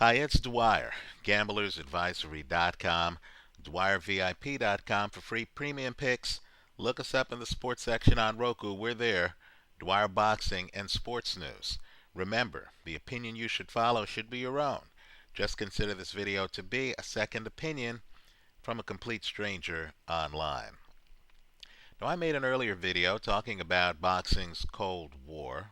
Hi, it's Dwyer, gamblersadvisory.com, DwyerVIP.com for free premium picks. Look us up in the sports section on Roku. We're there. Dwyer Boxing and Sports News. Remember, the opinion you should follow should be your own. Just consider this video to be a second opinion from a complete stranger online. Now, I made an earlier video talking about boxing's Cold War,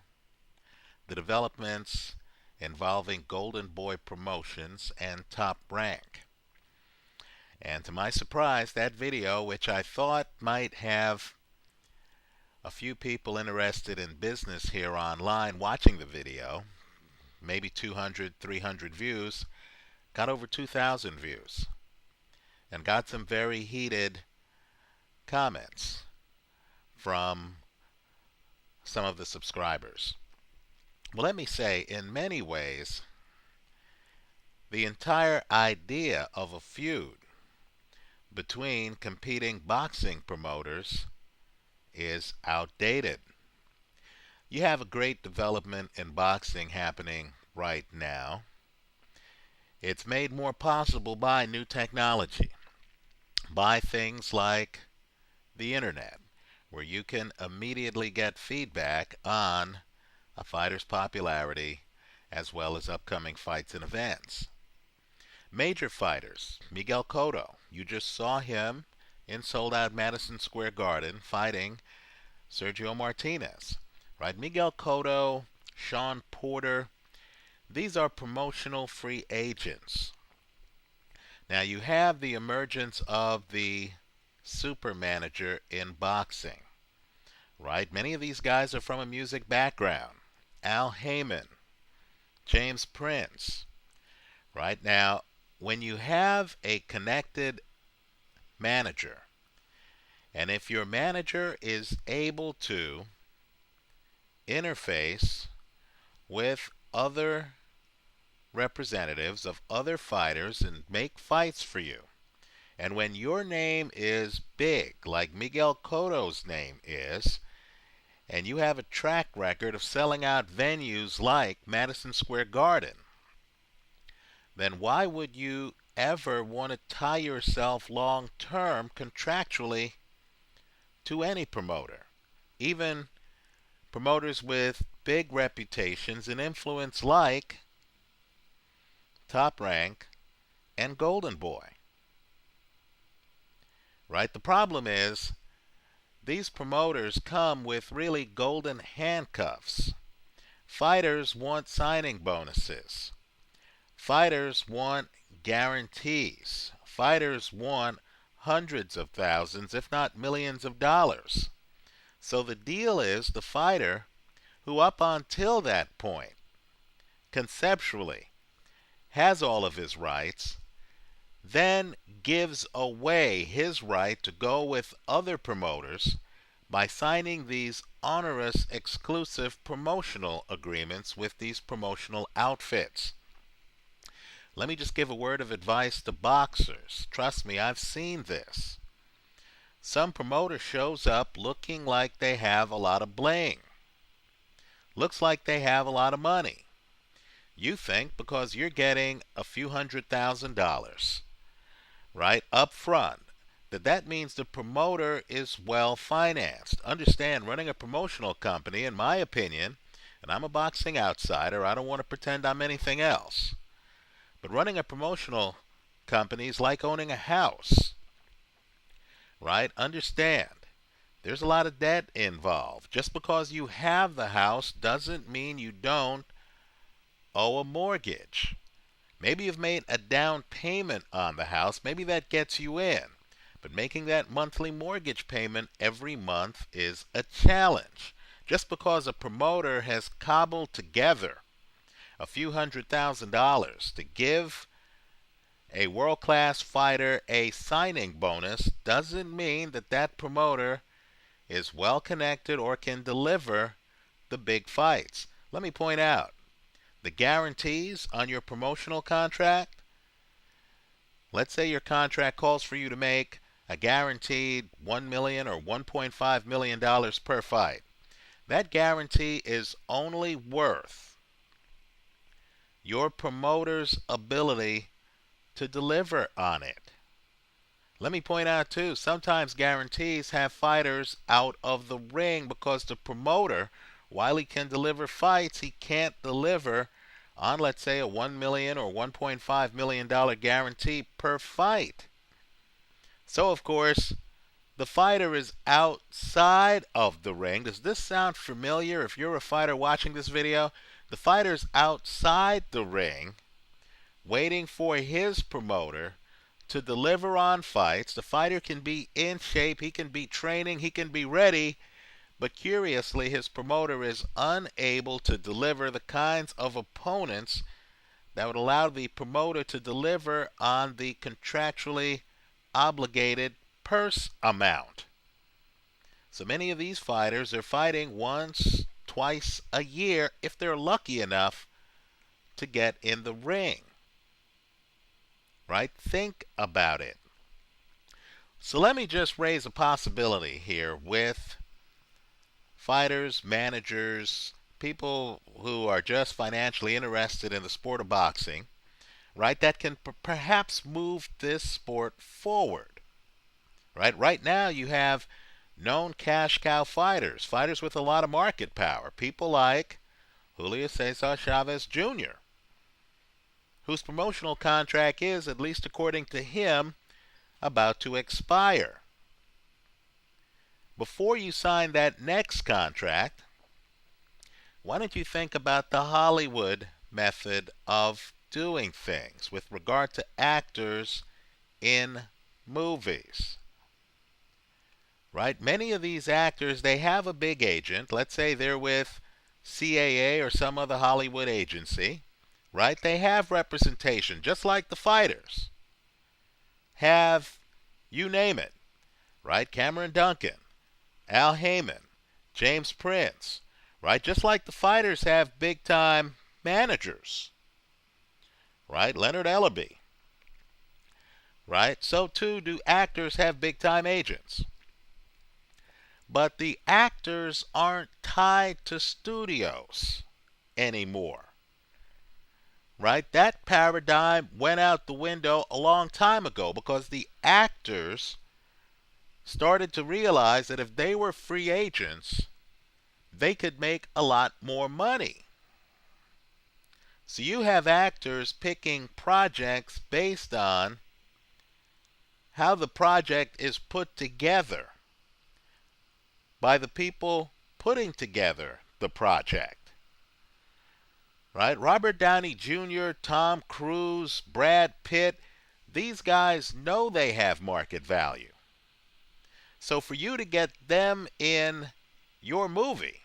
the developments involving Golden Boy Promotions and Top Rank. And to my surprise, that video, which I thought might have a few people interested in business here online watching the video, maybe 200, 300 views, got over 2,000 views and got some very heated comments from some of the subscribers. Well, let me say, in many ways, the entire idea of a feud between competing boxing promoters is outdated. You have a great development in boxing happening right now. It's made more possible by new technology, by things like the internet, where you can immediately get feedback on a fighter's popularity as well as upcoming fights and events. Major fighters, Miguel Cotto, you just saw him in sold-out Madison Square Garden fighting Sergio Martinez, right? Miguel Cotto, Sean Porter, these are promotional free agents. Now you have the emergence of the super manager in boxing, right? Many of these guys are from a music background. Al Heyman, James Prince, right? Now, when you have a connected manager, and if your manager is able to interface with other representatives of other fighters and make fights for you, and when your name is big, like Miguel Cotto's name is, and you have a track record of selling out venues like Madison Square Garden, then why would you ever want to tie yourself long-term contractually to any promoter? Even promoters with big reputations and influence like Top Rank and Golden Boy. Right? The problem is these promoters come with really golden handcuffs. Fighters want signing bonuses. Fighters want guarantees. Fighters want hundreds of thousands, if not millions of dollars. So the deal is the fighter who up until that point, conceptually, has all of his rights, then gives away his right to go with other promoters by signing these onerous exclusive promotional agreements with these promotional outfits. Let me just give a word of advice to boxers. Trust me, I've seen this. Some promoter shows up looking like they have a lot of bling. Looks like they have a lot of money. You think because you're getting a few $100,000, right, up front, that means the promoter is well financed. Understand, running a promotional company, in my opinion, and I'm a boxing outsider, I don't want to pretend I'm anything else, but running a promotional company is like owning a house, right? Understand, there's a lot of debt involved. Just because you have the house doesn't mean you don't owe a mortgage. Maybe you've made a down payment on the house. Maybe that gets you in. But making that monthly mortgage payment every month is a challenge. Just because a promoter has cobbled together a few $100,000 to give a world-class fighter a signing bonus doesn't mean that promoter is well connected or can deliver the big fights. Let me point out, the guarantees on your promotional contract, let's say your contract calls for you to make a guaranteed $1 million or $1.5 million per fight. That guarantee is only worth your promoter's ability to deliver on it. Let me point out too, sometimes guarantees have fighters out of the ring because the promoter, while he can deliver fights, he can't deliver on, let's say, a $1 million or $1.5 million guarantee per fight. So, of course, the fighter is outside of the ring. Does this sound familiar? If you're a fighter watching this video, the fighter's outside the ring waiting for his promoter to deliver on fights. The fighter can be in shape, he can be training, he can be ready, but curiously, his promoter is unable to deliver the kinds of opponents that would allow the promoter to deliver on the contractually obligated purse amount. So many of these fighters are fighting once, twice a year if they're lucky enough to get in the ring. Right? Think about it. So let me just raise a possibility here with fighters, managers, people who are just financially interested in the sport of boxing, right, that can perhaps move this sport forward. Right now you have known cash cow fighters, fighters with a lot of market power, people like Julio Cesar Chavez Jr., whose promotional contract is, at least according to him, about to expire. Before you sign that next contract, why don't you think about the Hollywood method of doing things with regard to actors in movies? Right? Many of these actors, they have a big agent. Let's say they're with CAA or some other Hollywood agency. Right? They have representation, just like the fighters have, you name it. Right? Cameron Duncan, Al Heyman, James Prince. Right? Just like the fighters have big-time managers. Right? Leonard Ellerbe. Right? So too do actors have big-time agents. But the actors aren't tied to studios anymore. Right? That paradigm went out the window a long time ago because the actors started to realize that if they were free agents, they could make a lot more money. So you have actors picking projects based on how the project is put together by the people putting together the project. Right? Robert Downey Jr., Tom Cruise, Brad Pitt, these guys know they have market value. So for you to get them in your movie,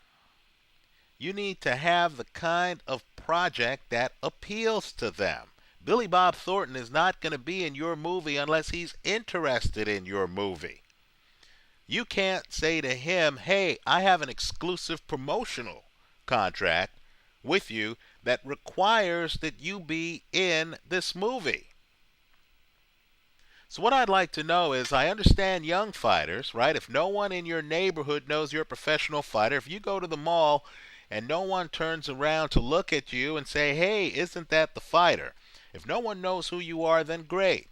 you need to have the kind of project that appeals to them. Billy Bob Thornton is not going to be in your movie unless he's interested in your movie. You can't say to him, hey, I have an exclusive promotional contract with you that requires that you be in this movie. So what I'd like to know is, I understand young fighters, right? If no one in your neighborhood knows you're a professional fighter, if you go to the mall and no one turns around to look at you and say, hey, isn't that the fighter? If no one knows who you are, then great.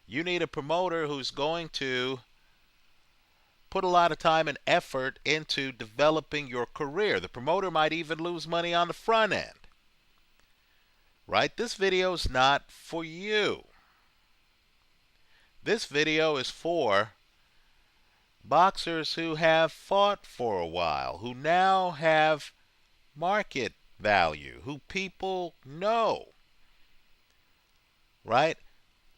You need a promoter who's going to put a lot of time and effort into developing your career. The promoter might even lose money on the front end. Right? This video is not for you. This video is for boxers who have fought for a while, who now have market value, who people know. Right?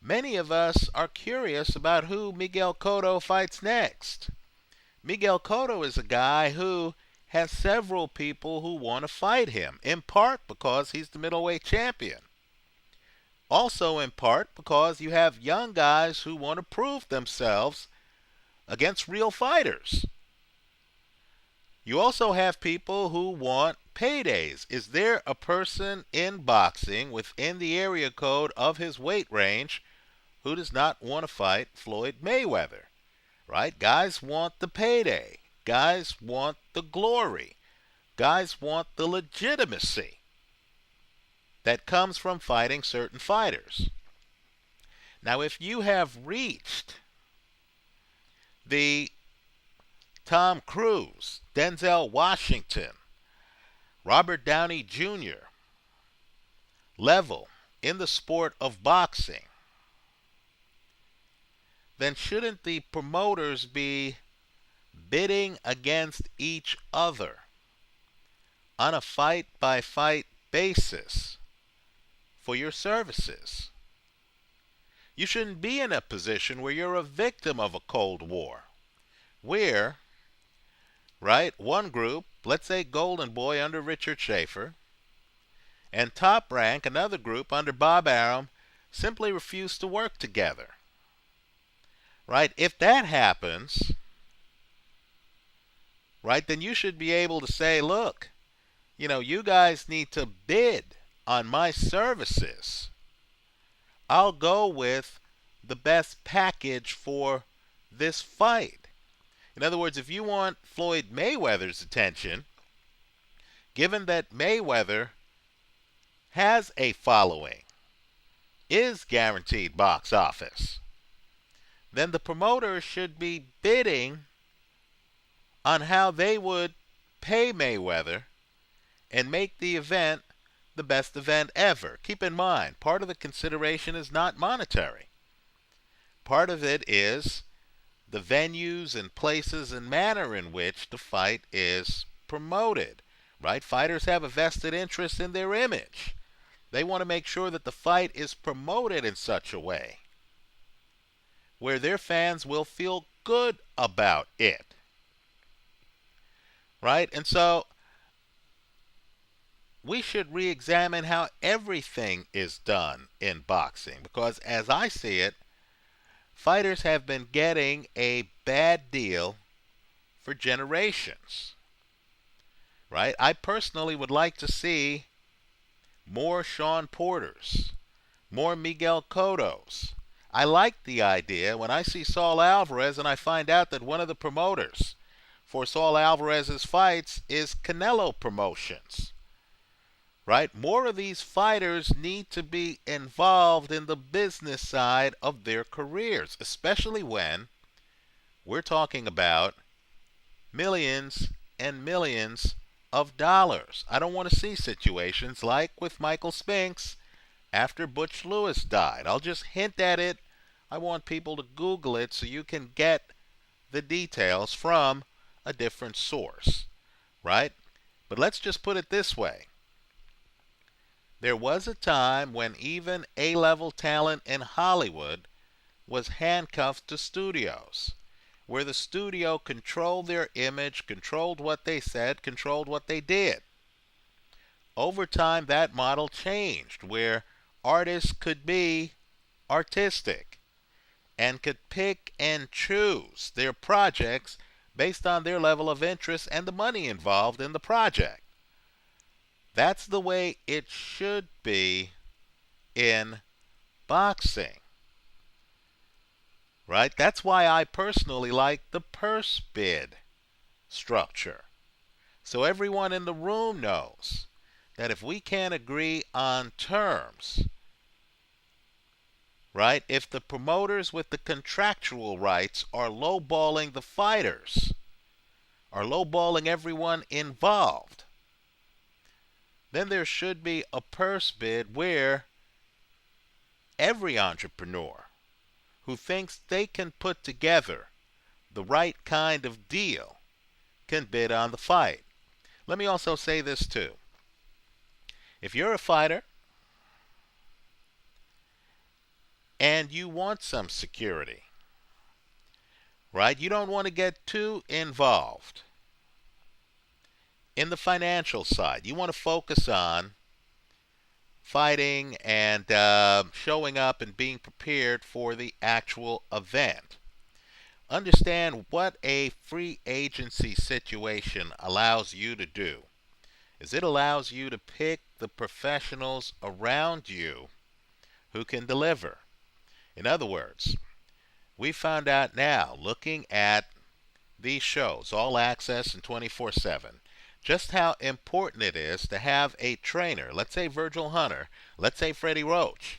Many of us are curious about who Miguel Cotto fights next. Miguel Cotto is a guy who has several people who want to fight him, in part because he's the middleweight champion. Also in part because you have young guys who want to prove themselves against real fighters. You also have people who want paydays. Is there a person in boxing within the area code of his weight range who does not want to fight Floyd Mayweather? Right? Guys want the payday. Guys want the glory. Guys want the legitimacy. that comes from fighting certain fighters. Now, if you have reached the Tom Cruise, Denzel Washington, Robert Downey Jr. level in the sport of boxing, then shouldn't the promoters be bidding against each other on a fight-by-fight basis for your services? You shouldn't be in a position where you're a victim of a Cold War, where, right, one group, let's say Golden Boy under Richard Schaefer, and Top Rank, another group under Bob Arum, simply refuse to work together. Right? If that happens, right, then you should be able to say, look, you guys need to bid on my services. I'll go with the best package for this fight. In other words, if you want Floyd Mayweather's attention, given that Mayweather has a following, is guaranteed box office, then the promoter should be bidding on how they would pay Mayweather and make the event the best event ever. Keep in mind, part of the consideration is not monetary. Part of it is the venues and places and manner in which the fight is promoted. Right? Fighters have a vested interest in their image. They want to make sure that the fight is promoted in such a way where their fans will feel good about it. Right? And so we should re-examine how everything is done in boxing, because as I see it, fighters have been getting a bad deal for generations. Right? I personally would like to see more Sean Porters, more Miguel Cottos. I like the idea when I see Saul Alvarez and I find out that one of the promoters for Saul Alvarez's fights is Canelo Promotions. Right? More of these fighters need to be involved in the business side of their careers, especially when we're talking about millions and millions of dollars. I don't want to see situations like with Michael Spinks after Butch Lewis died. I'll just hint at it. I want people to Google it so you can get the details from a different source, right? But let's just put it this way. There was a time when even A-level talent in Hollywood was handcuffed to studios, where the studio controlled their image, controlled what they said, controlled what they did. Over time, that model changed, where artists could be artistic and could pick and choose their projects based on their level of interest and the money involved in the project. That's the way it should be in boxing. Right? That's why I personally like the purse bid structure. So everyone in the room knows that if we can't agree on terms, right, if the promoters with the contractual rights are lowballing the fighters, are lowballing everyone involved, then there should be a purse bid where every entrepreneur who thinks they can put together the right kind of deal can bid on the fight. Let me also say this too. If you're a fighter and you want some security, right? You don't want to get too involved in the financial side. You want to focus on fighting and showing up and being prepared for the actual event. Understand what a free agency situation allows you to do is it allows you to pick the professionals around you who can deliver. In other words, we found out now, looking at these shows, All Access and 24/7, just how important it is to have a trainer, let's say Virgil Hunter, let's say Freddie Roach,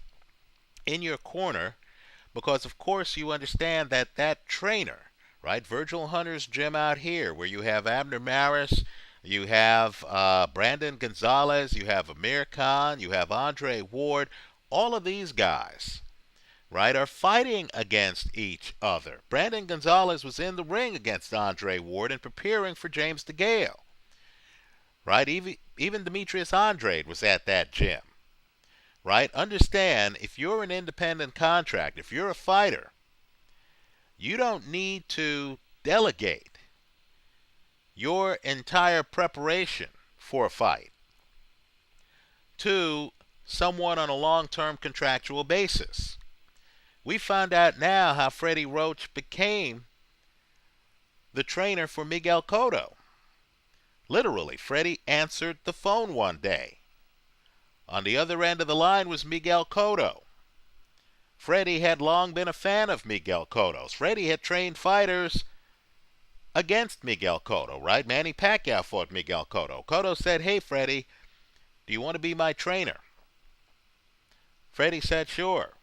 in your corner, because of course you understand that that trainer, right? Virgil Hunter's gym out here, where you have Abner Maris, you have Brandon Gonzalez, you have Amir Khan, you have Andre Ward, all of these guys, right, are fighting against each other. Brandon Gonzalez was in the ring against Andre Ward and preparing for James DeGale, right? Even Demetrius Andrade was at that gym, right? Understand, if you're an independent contractor, if you're a fighter, you don't need to delegate your entire preparation for a fight to someone on a long-term contractual basis. We found out now how Freddie Roach became the trainer for Miguel Cotto. Literally, Freddie answered the phone one day. On the other end of the line was Miguel Cotto. Freddie had long been a fan of Miguel Cotto's. Freddie had trained fighters against Miguel Cotto, right? Manny Pacquiao fought Miguel Cotto. Cotto said, "Hey, Freddie, do you want to be my trainer?" Freddie said, "Sure."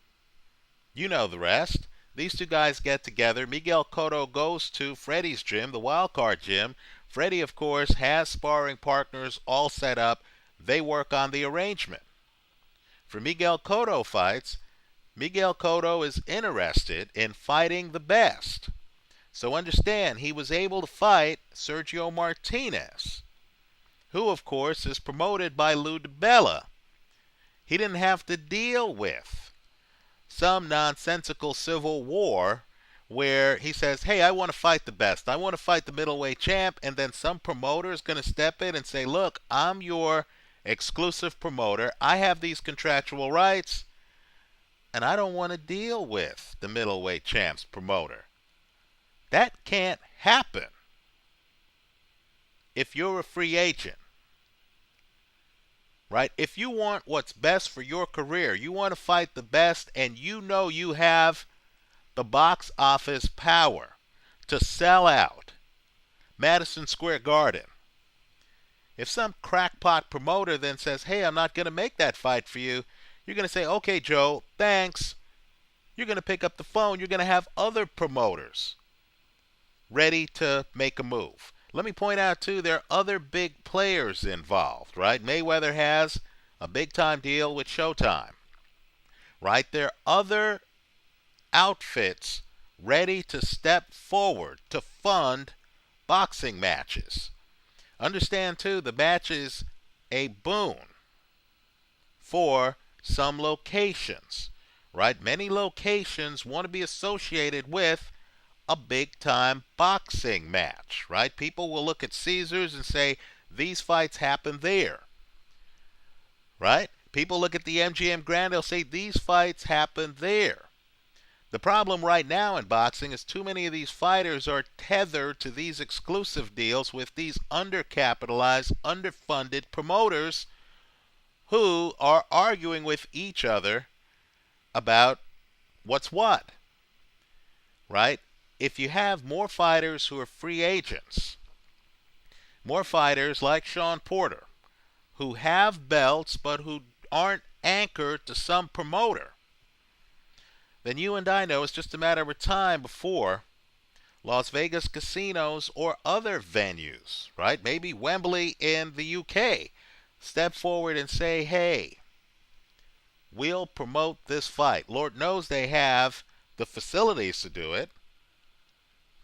You know the rest. These two guys get together. Miguel Cotto goes to Freddie's gym, the Wildcard Gym. Freddie, of course, has sparring partners all set up. They work on the arrangement. For Miguel Cotto fights, Miguel Cotto is interested in fighting the best. So understand, he was able to fight Sergio Martinez, who, of course, is promoted by Lou DiBella. He didn't have to deal with some nonsensical civil war where he says, "Hey, I want to fight the best. I want to fight the middleweight champ," and then some promoter is going to step in and say, "Look, I'm your exclusive promoter. I have these contractual rights, and I don't want to deal with the middleweight champ's promoter." That can't happen if you're a free agent, right? If you want what's best for your career, you want to fight the best, and you know you have the box office power to sell out Madison Square Garden. If some crackpot promoter then says, "Hey, I'm not going to make that fight for you," you're going to say, "Okay, Joe, thanks." You're going to pick up the phone. You're going to have other promoters ready to make a move. Let me point out, too, there are other big players involved, right? Mayweather has a big-time deal with Showtime, right? There are other outfits ready to step forward to fund boxing matches. Understand, too, the match is a boon for some locations, right? Many locations want to be associated with a big-time boxing match, right? People will look at Caesars and say, "These fights happen there," right? People look at the MGM Grand, they'll say, "These fights happen there." The problem right now in boxing is too many of these fighters are tethered to these exclusive deals with these undercapitalized, underfunded promoters who are arguing with each other about what's what, right? If you have more fighters who are free agents, more fighters like Sean Porter, who have belts but who aren't anchored to some promoter, then you and I know it's just a matter of time before Las Vegas casinos or other venues, right? Maybe Wembley in the UK, step forward and say, "Hey, we'll promote this fight." Lord knows they have the facilities to do it.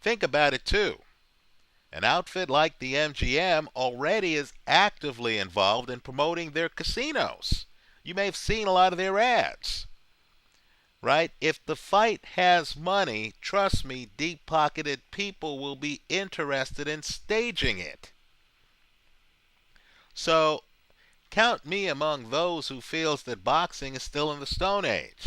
Think about it, too. An outfit like the MGM already is actively involved in promoting their casinos. You may have seen a lot of their ads, right? If the fight has money, trust me, deep-pocketed people will be interested in staging it. So, count me among those who feels that boxing is still in the Stone Age.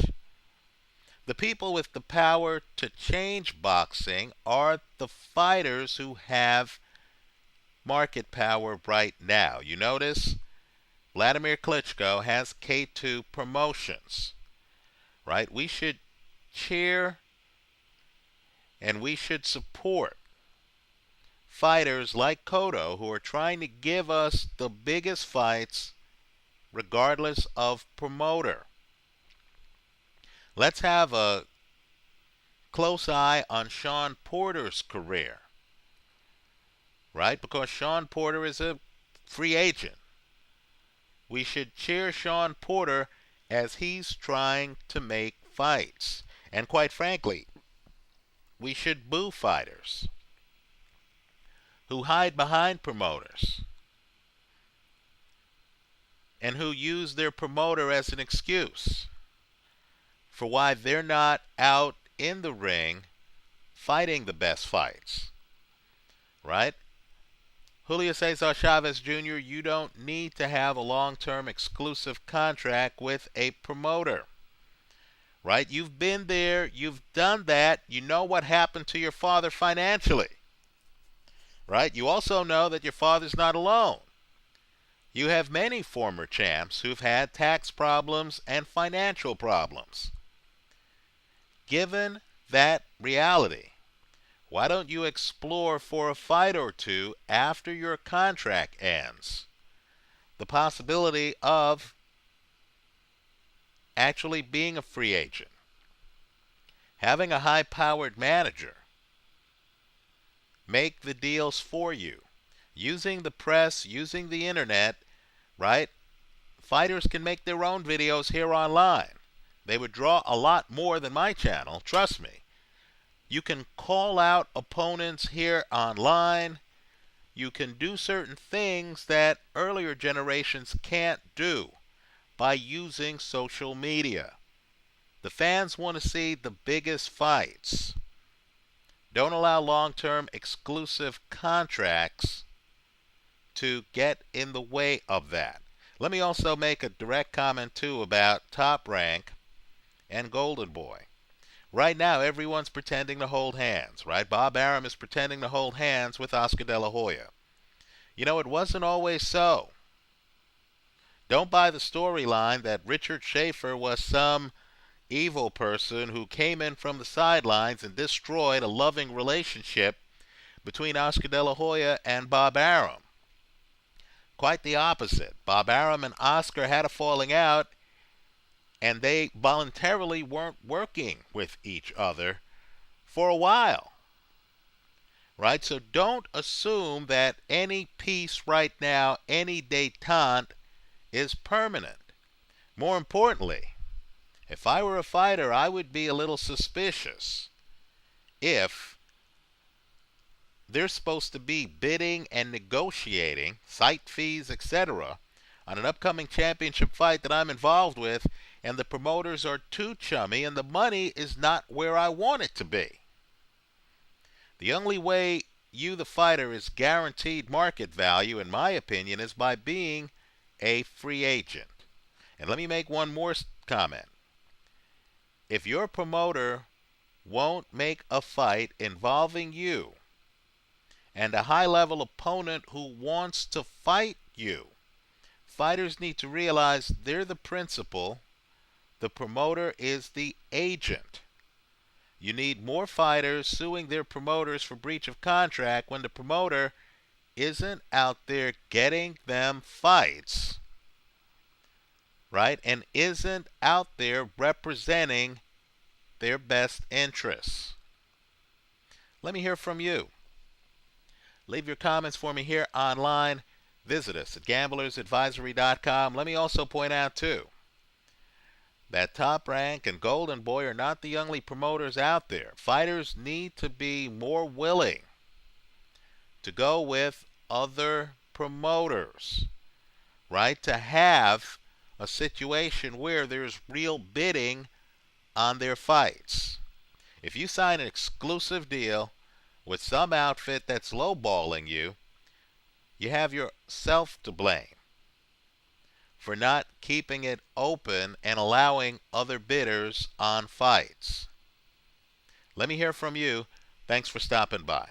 The people with the power to change boxing are the fighters who have market power right now. You notice Vladimir Klitschko has K2 Promotions, right? We should cheer and we should support fighters like Cotto who are trying to give us the biggest fights regardless of promoter. Let's have a close eye on Sean Porter's career, right? Because Sean Porter is a free agent. We should cheer Sean Porter as he's trying to make fights. And quite frankly, we should boo fighters who hide behind promoters and who use their promoter as an excuse for why they're not out in the ring fighting the best fights, right? Julio Cesar Chavez Jr., you don't need to have a long-term exclusive contract with a promoter, right? You've been there, you've done that, you know what happened to your father financially, right? You also know that your father's not alone. You have many former champs who've had tax problems and financial problems. Given that reality, why don't you explore for a fight or two after your contract ends the possibility of actually being a free agent, having a high-powered manager make the deals for you, using the press, using the internet, right? Fighters can make their own videos here online. They would draw a lot more than my channel, trust me. You can call out opponents here online. You can do certain things that earlier generations can't do by using social media. The fans want to see the biggest fights. Don't allow long-term exclusive contracts to get in the way of that. Let me also make a direct comment too about Top Rank and Golden Boy. Right now, everyone's pretending to hold hands, right? Bob Arum is pretending to hold hands with Oscar De La Hoya. You know, it wasn't always so. Don't buy the storyline that Richard Schaefer was some evil person who came in from the sidelines and destroyed a loving relationship between Oscar De La Hoya and Bob Arum. Quite the opposite. Bob Arum and Oscar had a falling out, and they voluntarily weren't working with each other for a while, right? So don't assume that any peace right now, any détente, is permanent. More importantly, if I were a fighter, I would be a little suspicious if they're supposed to be bidding and negotiating, site fees, etc., on an upcoming championship fight that I'm involved with, and the promoters are too chummy and the money is not where I want it to be. The only way you, the fighter, is guaranteed market value, in my opinion, is by being a free agent. And let me make one more comment. If your promoter won't make a fight involving you and a high-level opponent who wants to fight you, fighters need to realize they're the principal. The promoter is the agent. You need more fighters suing their promoters for breach of contract when the promoter isn't out there getting them fights, right? And isn't out there representing their best interests. Let me hear from you. Leave your comments for me here online. Visit us at gamblersadvisory.com. Let me also point out, too, that Top Rank and Golden Boy are not the only promoters out there. Fighters need to be more willing to go with other promoters, right? To have a situation where there's real bidding on their fights. If you sign an exclusive deal with some outfit that's lowballing you, you have yourself to blame for not keeping it open and allowing other bidders on fights. Let me hear from you. Thanks for stopping by.